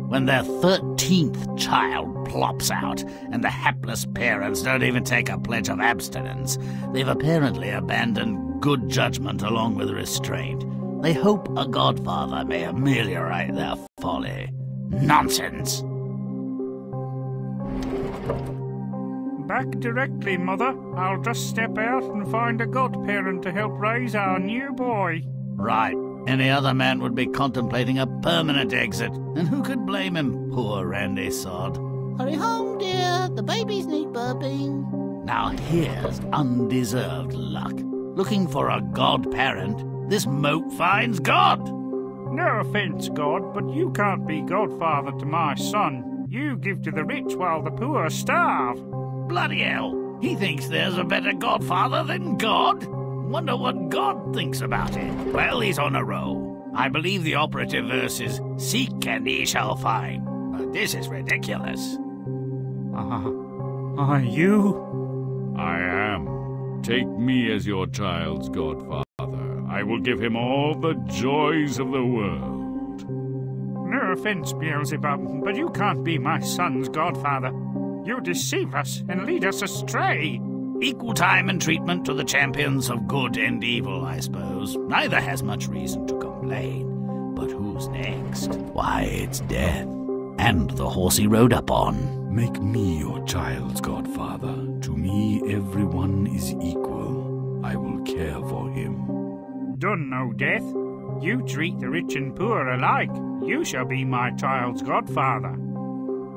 When their 13th child plops out, and the hapless parents don't even take a pledge of abstinence, they've apparently abandoned good judgment along with restraint. They hope a godfather may ameliorate their folly. Nonsense! Back directly, Mother. I'll just step out and find a godparent to help raise our new boy. Right. Any other man would be contemplating a permanent exit, and who could blame him, poor Randy Sod? Hurry home, dear. The babies need burping. Now here's undeserved luck. Looking for a godparent, this mope finds God! No offence, God, but you can't be godfather to my son. You give to the rich while the poor starve. Bloody hell! He thinks there's a better godfather than God? Wonder what God thinks about it. Well, he's on a roll. I believe the operative verse is, "Seek and ye shall find." But this is ridiculous. Are you? I am. Take me as your child's godfather. I will give him all the joys of the world. No offence, Beelzebub, but you can't be my son's godfather. You deceive us and lead us astray. Equal time and treatment to the champions of good and evil, I suppose. Neither has much reason to complain. But who's next? Why, it's Death. And the horse he rode up on. Make me your child's godfather. To me, everyone is equal. I will care for him. Done, no Death. You treat the rich and poor alike. You shall be my child's godfather.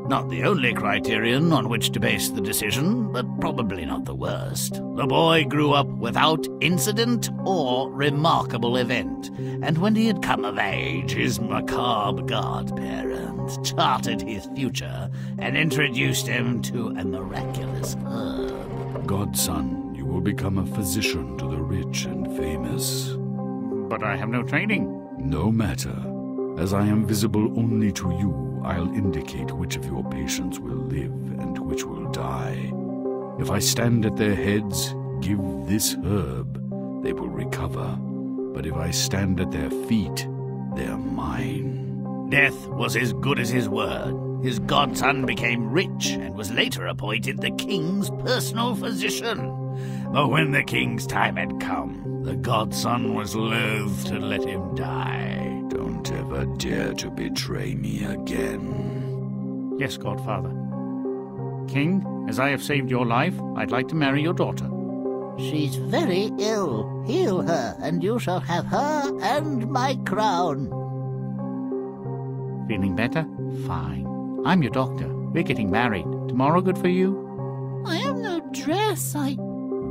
Not the only criterion on which to base the decision, but probably not the worst. The boy grew up without incident or remarkable event, and when he had come of age, his macabre godparent charted his future and introduced him to a miraculous herb. Godson, you will become a physician to the rich and famous. But I have no training. No matter. As I am visible only to you, I'll indicate which of your patients will live and which will die. If I stand at their heads, give this herb, they will recover. But if I stand at their feet, they're mine. Death was as good as his word. His godson became rich and was later appointed the king's personal physician. But when the king's time had come, the godson was loath to let him die. Don't ever dare to betray me again. Yes, Godfather. King, as I have saved your life, I'd like to marry your daughter. She's very ill. Heal her, and you shall have her and my crown. Feeling better? Fine. I'm your doctor. We're getting married. Tomorrow good for you? I have no dress.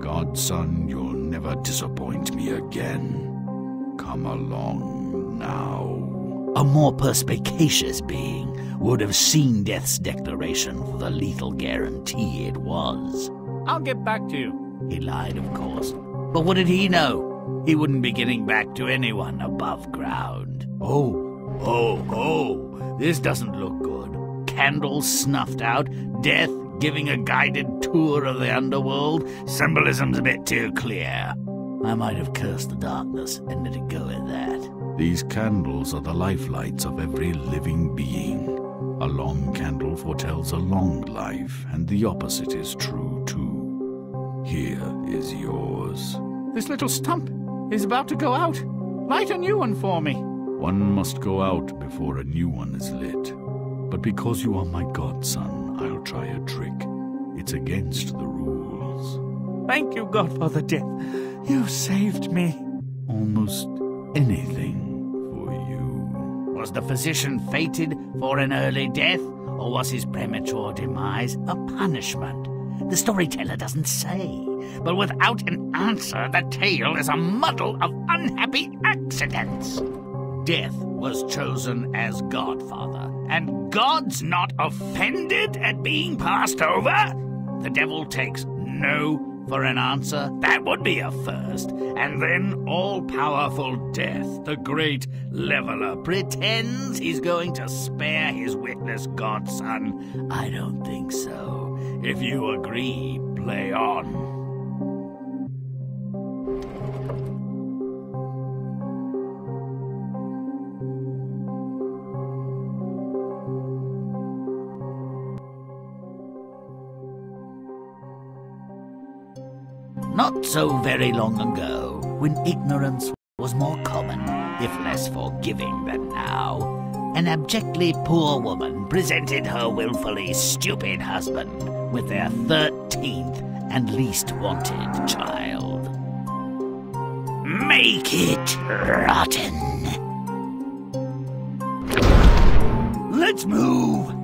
Godson, you'll never disappoint me again. Come along now. A more perspicacious being would have seen Death's declaration for the lethal guarantee it was. I'll get back to you. He lied, of course. But what did he know? He wouldn't be getting back to anyone above ground. Oh, this doesn't look good. Candles snuffed out, Death giving a guided tour of the underworld. Symbolism's a bit too clear. I might have cursed the darkness and let it go at that. These candles are the lifelights of every living being. A long candle foretells a long life, and the opposite is true, too. Here is yours. This little stump is about to go out. Light a new one for me. One must go out before a new one is lit. But because you are my godson, I'll try a trick. It's against the rules. Thank you, Godfather Death. You saved me. Almost anything for you. Was the physician fated for an early death, or was his premature demise a punishment? The storyteller doesn't say, but without an answer, the tale is a muddle of unhappy accidents. Death was chosen as Godfather, and God's not offended at being passed over? The devil takes no for an answer. That would be a first. And then all-powerful Death, the great leveler, pretends he's going to spare his witless godson. I don't think so. If you agree, play on. Not so very long ago, when ignorance was more common, if less forgiving than now, an abjectly poor woman presented her willfully stupid husband with their 13th and least wanted child. Make it rotten. Let's move.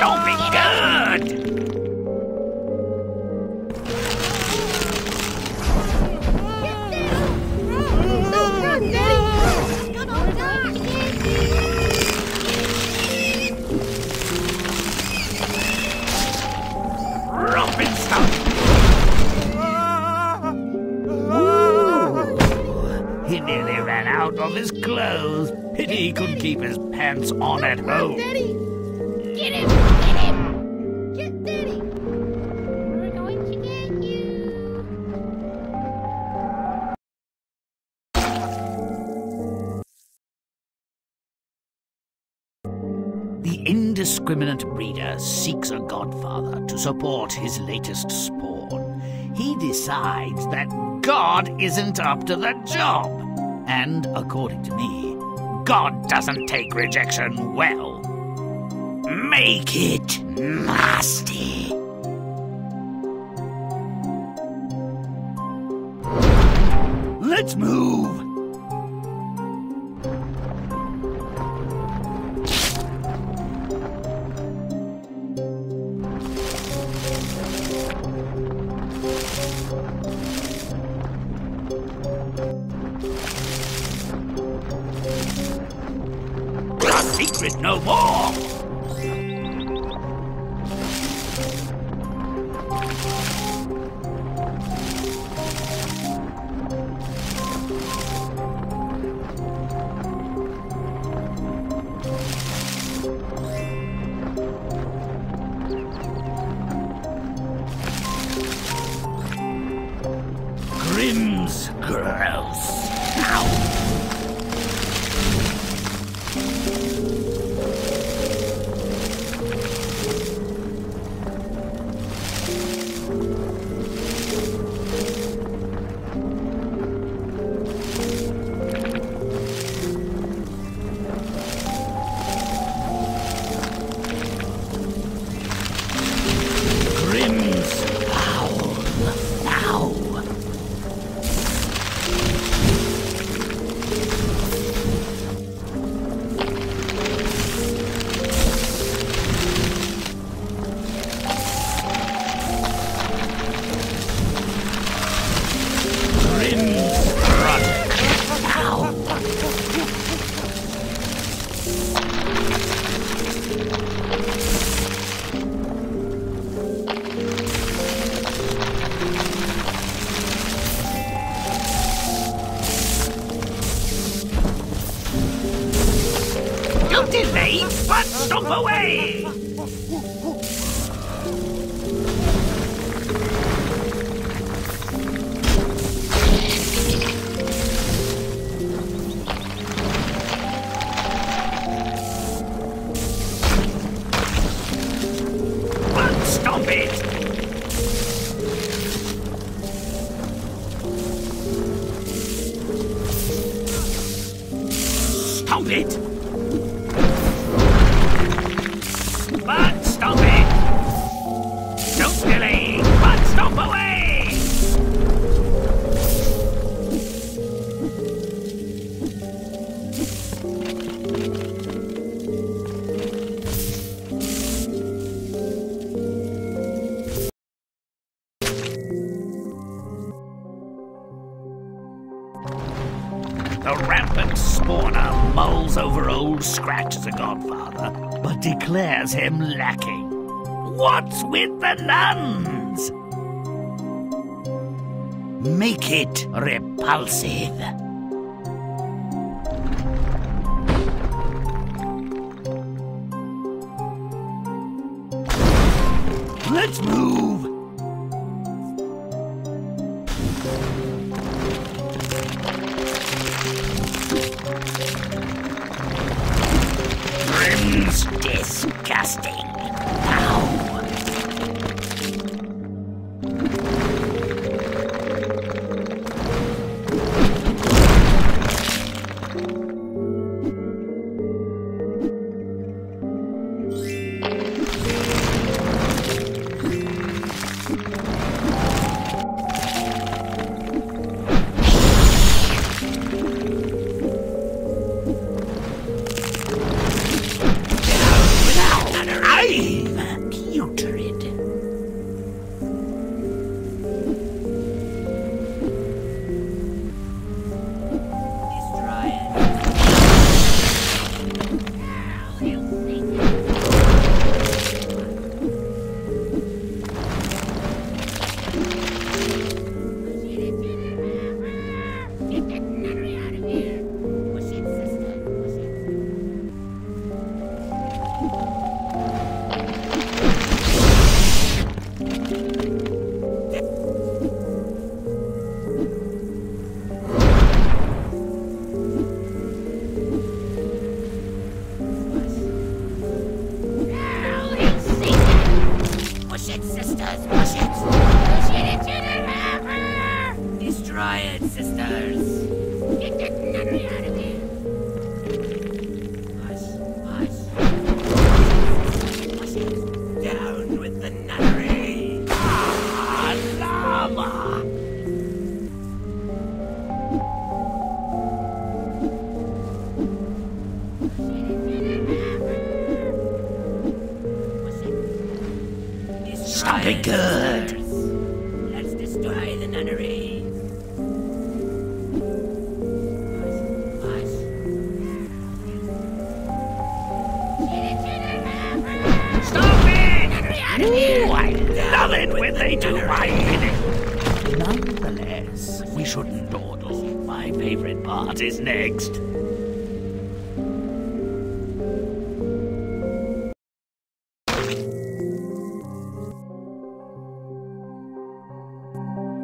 Don't be good! Romping stuff! He nearly ran out of his clothes. Pity he couldn't keep his pants on at home. Daddy! Get him! Get him! Get Daddy! We're going to get you! The indiscriminate breeder seeks a godfather to support his latest spawn. He decides that God isn't up to the job. And, according to me, God doesn't take rejection well. Make it nasty. Let's move. Our secret no more. Grimm's gross. Ow. Don't delay, but stomp away! But stomp it! Stop it! But stop it! Don't delay, but stop away! The rampant spawner mulls over old Scratch as a godfather, but declares him lacking. What's with the nuns? Make it repulsive. Let's move. Grimm's disgusting. Ow. I'm putrid. Destroy it. Get that nunnery out of here. Push it, sister. Push it. Push it, sisters! Push it! Push it into the river! Destroy it, sisters! Get that nunnery out of here! Push, push. Push it. Down with the nunnery! Ah, llama! Push it into the river! Push it. Stop it good. Let's destroy the nunnery. Push. Get into the river. Stop it! Nunnery out of here. Ooh, I love it when they do my bidding. Nonetheless, we shouldn't dawdle. My favorite part is next.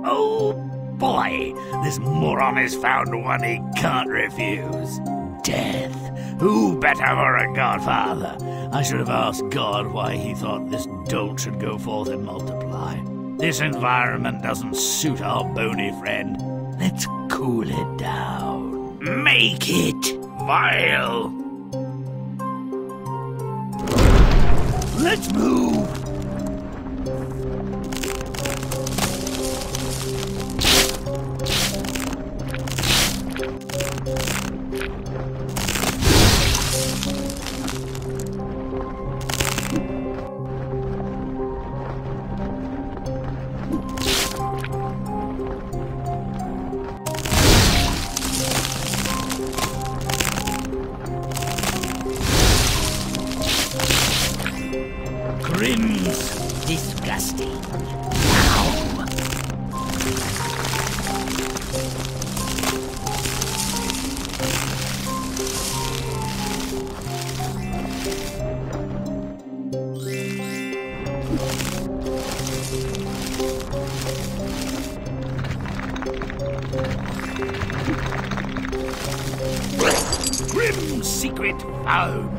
Oh boy, this moron has found one he can't refuse. Death. Who better for a godfather? I should have asked God why he thought this dolt should go forth and multiply. This environment doesn't suit our bony friend. Let's cool it down. Make it vile. Let's move. Grimm's disgusting. Ow. Grimm's secret found.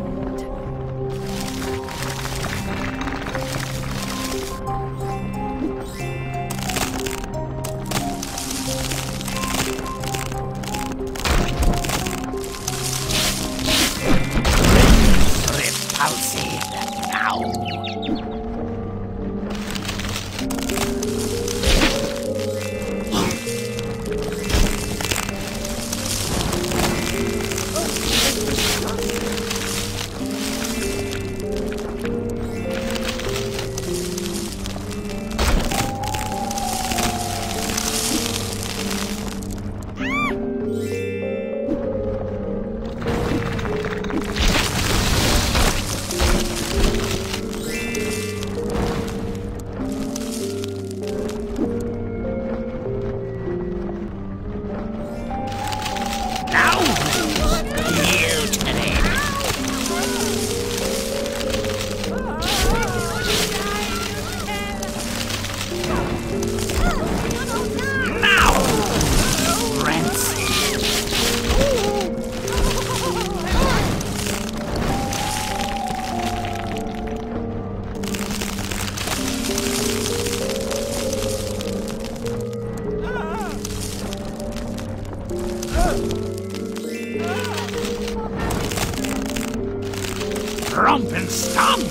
Romp and stomp!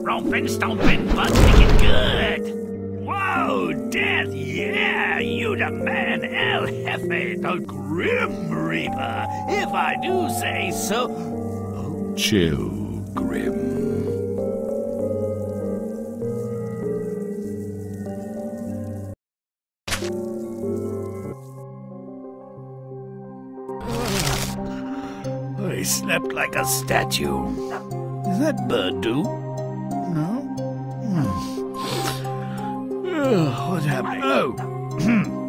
Rompin', stompin', butt kicking good! Whoa, Death, yeah! You the man, El Jefe, the Grim Reaper, if I do say so. Oh, Chill, Grimm. I slept like a statue. Is that bird do? No? What happened? Oh,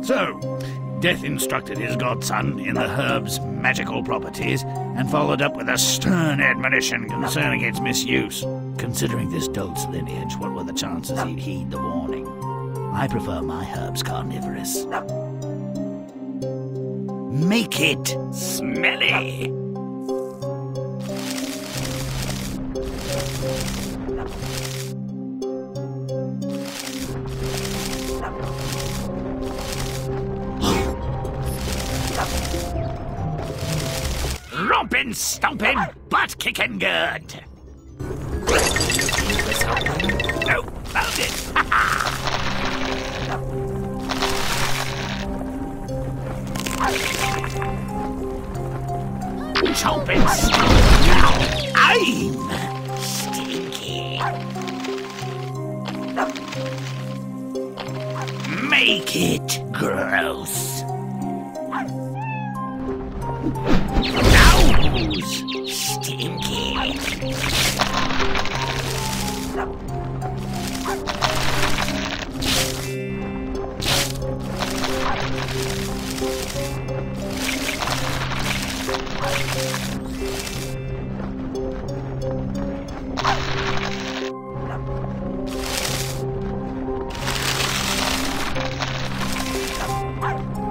so, Death instructed his godson in the herb's magical properties and followed up with a stern admonition concerning its misuse. Considering this dolt's lineage, what were the chances he'd heed the warning? I prefer my herbs carnivorous. Make it smelly! Rompin', stompin', butt kicking good. No, found it. Chompin', stompin'. Now I'm stinky. Make it gross. Nose stinky.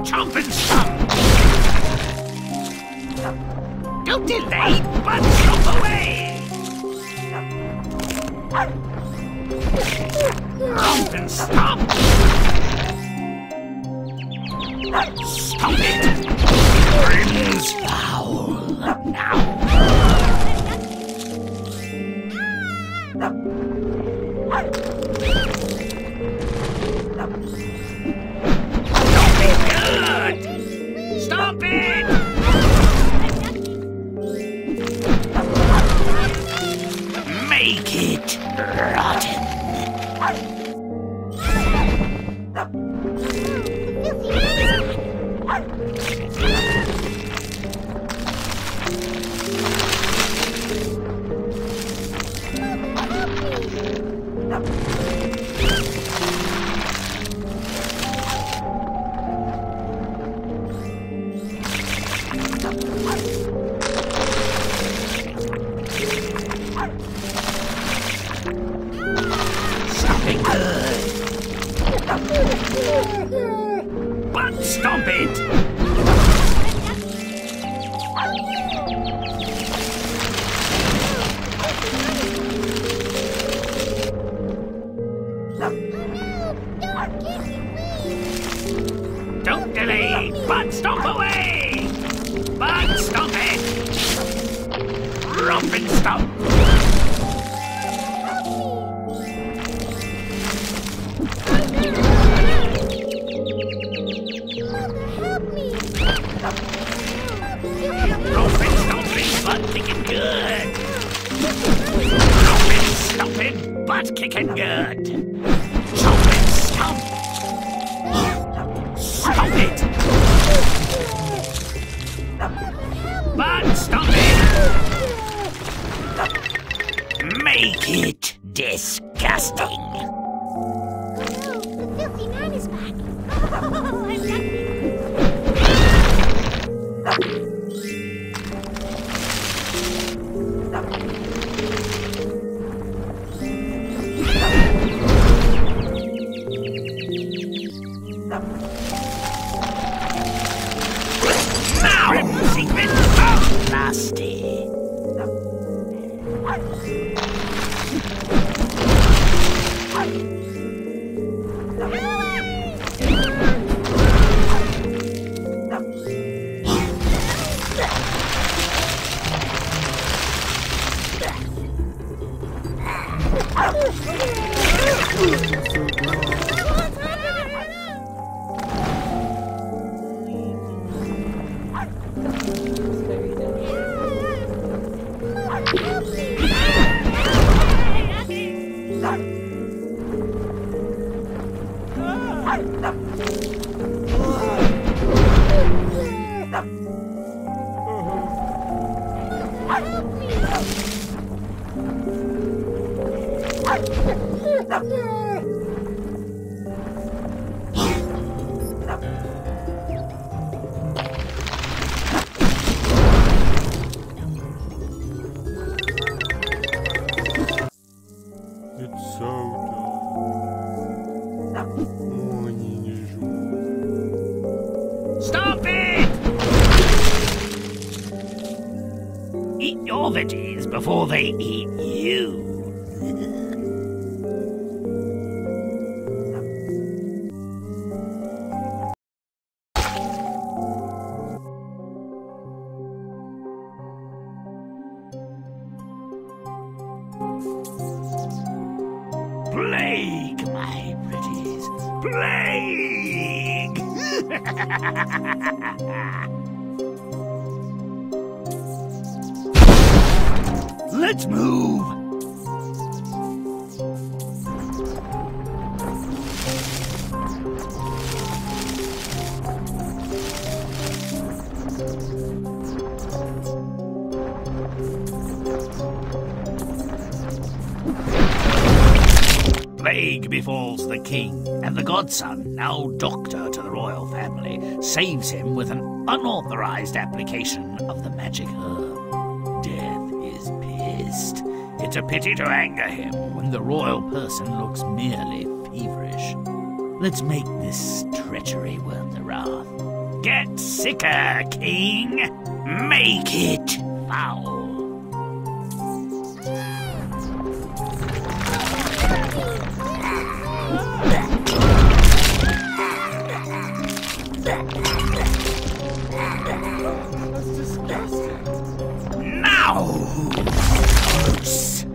Chomp and stomp. Don't delay, but jump away! Romp and stomp! Stomp it! Grimm's foul now! Stomp it good! Stomp it! Make it rotten. Butt stomp it! Don't delay! Butt stomp away! Butt stomp it! Romp and stomp! Rompin', stompin', butt kicking good. Rompin', stompin', butt kicking good. Chompin', stomp. Stomp it. Butt stompin'. Make it disgusting. The filthy man is back. Oh, I'm lucky. Now, secret, oh, nasty. Stop it! Eat your veggies before they eat you. Plague, my pretties. Plague! Let's move! Plague befalls the king, and the godson, now doctor to the royal family, saves him with an unauthorized application of the magic herb. Death is pissed. It's a pity to anger him when the royal person looks merely feverish. Let's make this treachery worth the wrath. Get sicker, king! Make it foul! Now! Loose!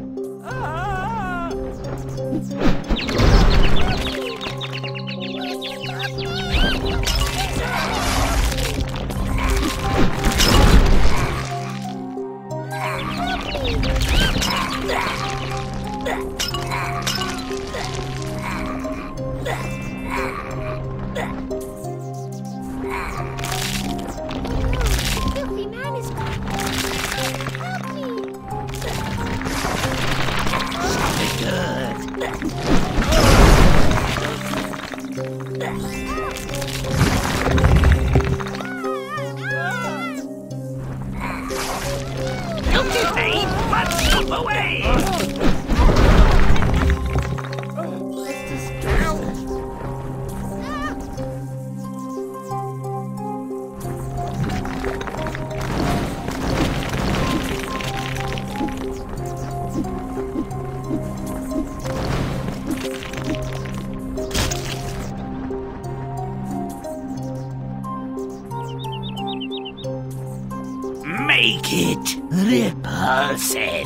Make it repulsive.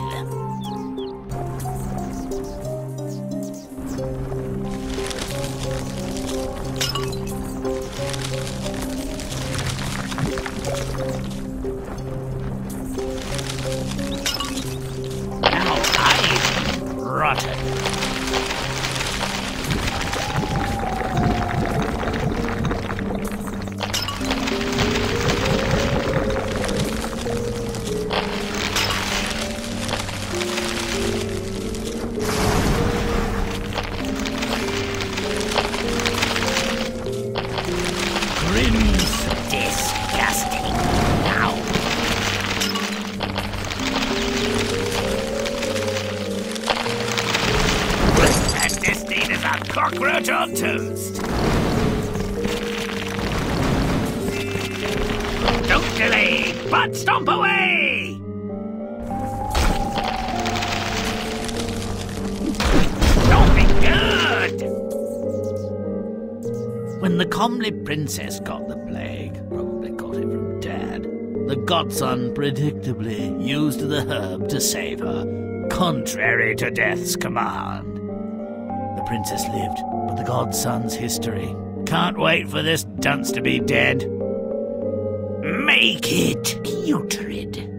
Now I'm rotten. Cockroach on toast. Don't delay, but stomp away! Stomping good! When the comely princess got the plague, probably got it from Dad, the godson predictably used the herb to save her. contrary to Death's command. The princess lived, but the godson's history. Can't wait for this dunce to be dead. Make it putrid.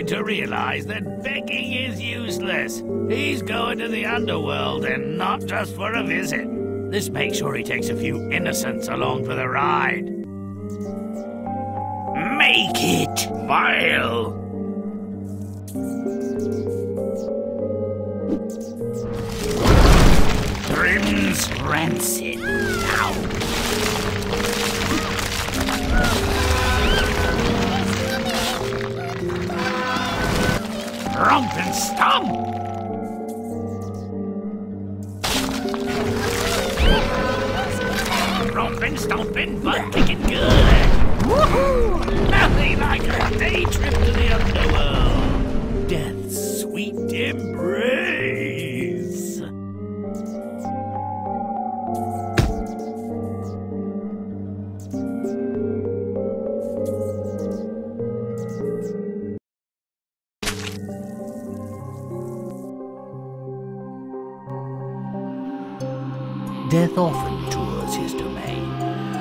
To realize that begging is useless. He's going to the underworld and not just for a visit. This makes sure he takes a few innocents along for the ride. Make it vile. Grimm's rancid. Now. Romp and stomp! Rompin', stompin', butt kicking good! Woohoo! Nothing like a day trip to the underworld! Death's sweet embrace! Death often tours his domain,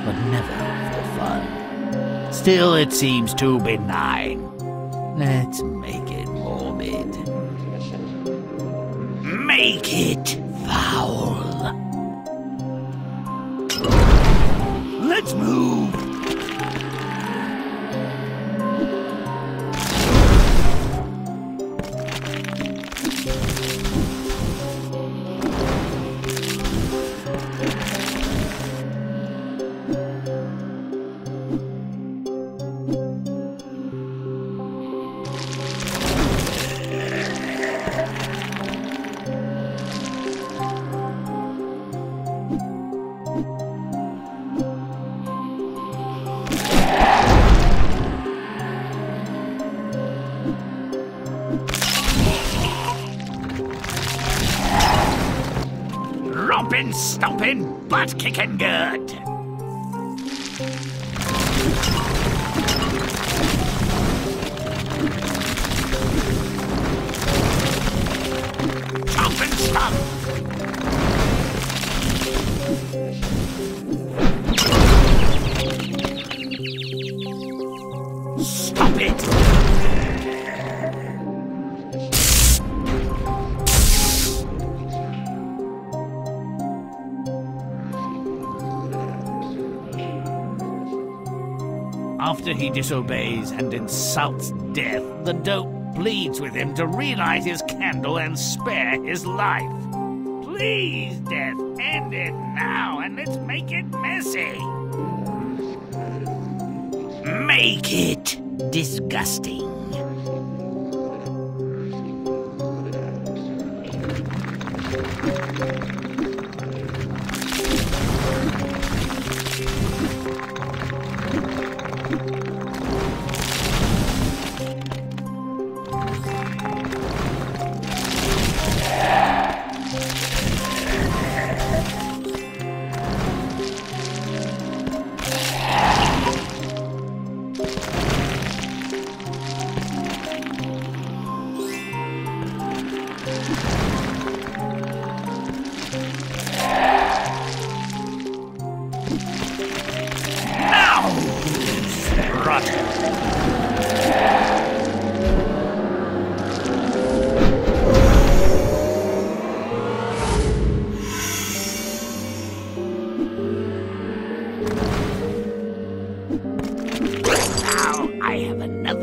but never for fun. Still, it seems too benign. Let's make it morbid. Make it foul. Let's move. Rompin', stompin', butt kicking good. Jump and stomp. Stop it. After he disobeys and insults Death, the dope pleads with him to relight his candle and spare his life. Please, Death, end it now and let's make it messy. Make it disgusting.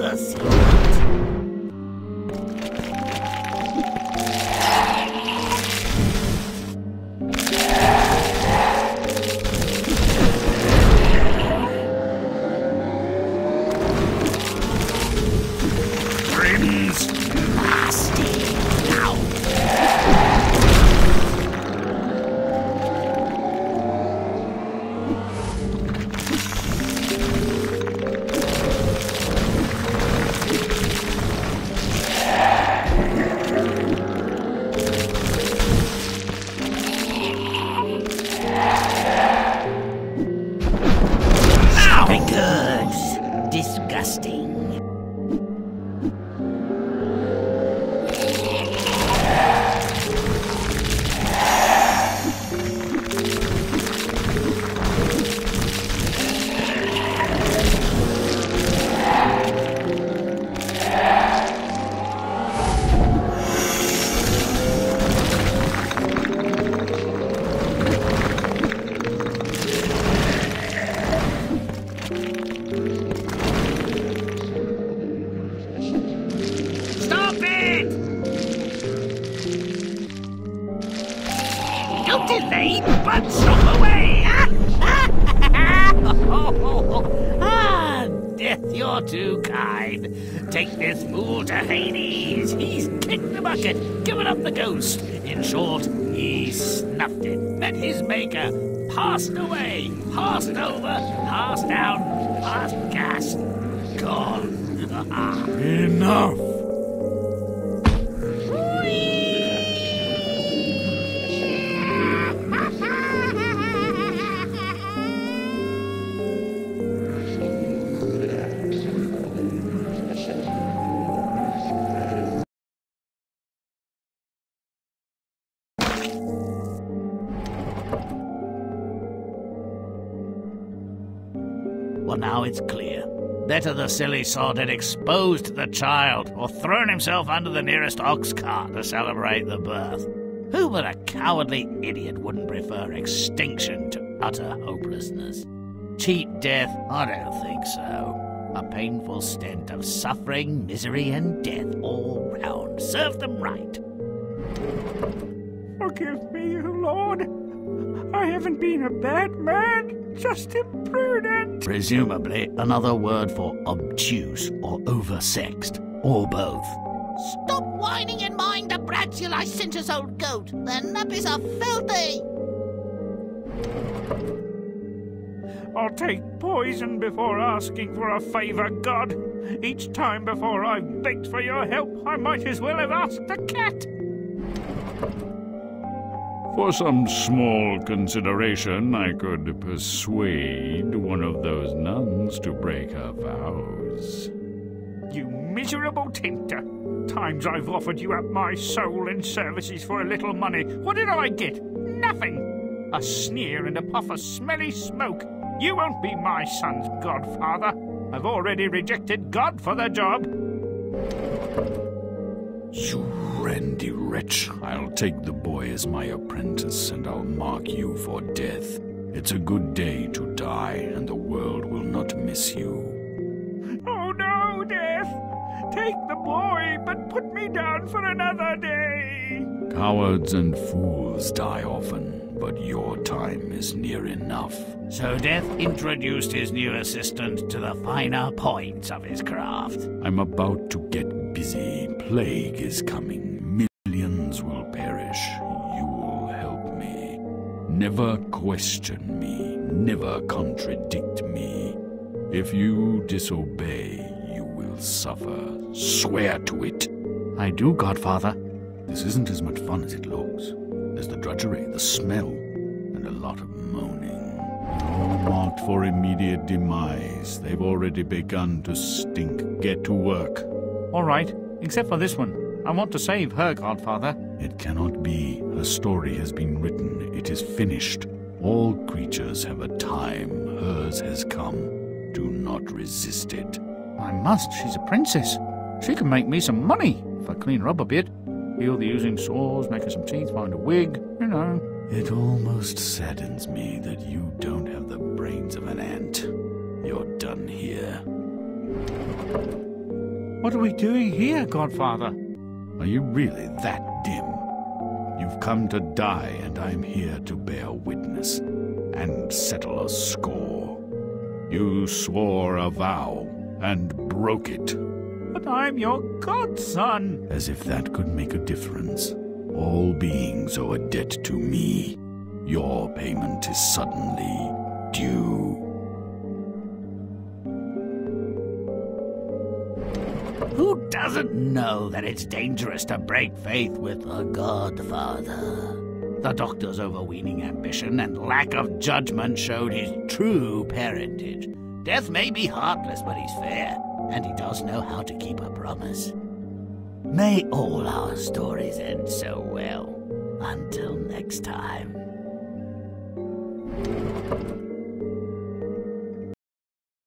the secret. Grimm's nasty now. Very good. Disgusting. Stop it! Don't delay, but stop away! Ah, Death, you're too kind. Take this fool to Hades. He's kicked the bucket, given up the ghost. In short, he snuffed it, met his maker, passed away, passed over, passed down, passed gas, gone. Enough! Well, now it's clear. Better the silly sod had exposed the child or thrown himself under the nearest ox cart to celebrate the birth. Who but a cowardly idiot wouldn't prefer extinction to utter hopelessness? Cheat death? I don't think so. A painful stint of suffering, misery, and death all round. Serve them right. Forgive me, Lord. I haven't been a bad man, just imprudent. Presumably another word for obtuse or oversexed, or both. Stop whining and mind the brats, you licentious old goat. Their nappies are filthy. I'll take poison before asking for a favour, God. Each time before I've begged for your help, I might as well have asked a cat. For some small consideration, I could persuade one of those nuns to break her vows. You miserable tinter. Times I've offered you up my soul and services for a little money. What did I get? Nothing. A sneer and a puff of smelly smoke. You won't be my son's godfather. I've already rejected God for the job. You randy wretch. I'll take the boy as my apprentice, and I'll mark you for death. It's a good day to die, and the world will not miss you. Oh no, Death! Take the boy, but put me down for another day. Cowards and fools die often, but your time is near enough. So Death introduced his new assistant to the finer points of his craft. I'm about to get busy. Plague is coming. Millions will perish. You will help me. Never question me. Never contradict me. If you disobey, you will suffer. Swear to it. I do, Godfather. This isn't as much fun as it looks. There's the drudgery, the smell, and a lot of moaning. All marked for immediate demise. They've already begun to stink. Get to work. All right, except for this one. I want to save her, Godfather. It cannot be. Her story has been written. It is finished. All creatures have a time. Hers has come. Do not resist it. I must. She's a princess. She can make me some money if I clean her up a bit. Heal the oozing sores, make her some teeth, find a wig, you know. It almost saddens me that you don't have the brains of an ant. You're done here. What are we doing here, Godfather? Are you really that dim? You've come to die, and I'm here to bear witness and settle a score. You swore a vow and broke it. But I'm your godson. As if that could make a difference. All beings owe a debt to me. Your payment is suddenly due. Who doesn't know that it's dangerous to break faith with the Godfather? The doctor's overweening ambition and lack of judgment showed his true parentage. Death may be heartless, but he's fair, and he does know how to keep a promise. May all our stories end so well. Until next time.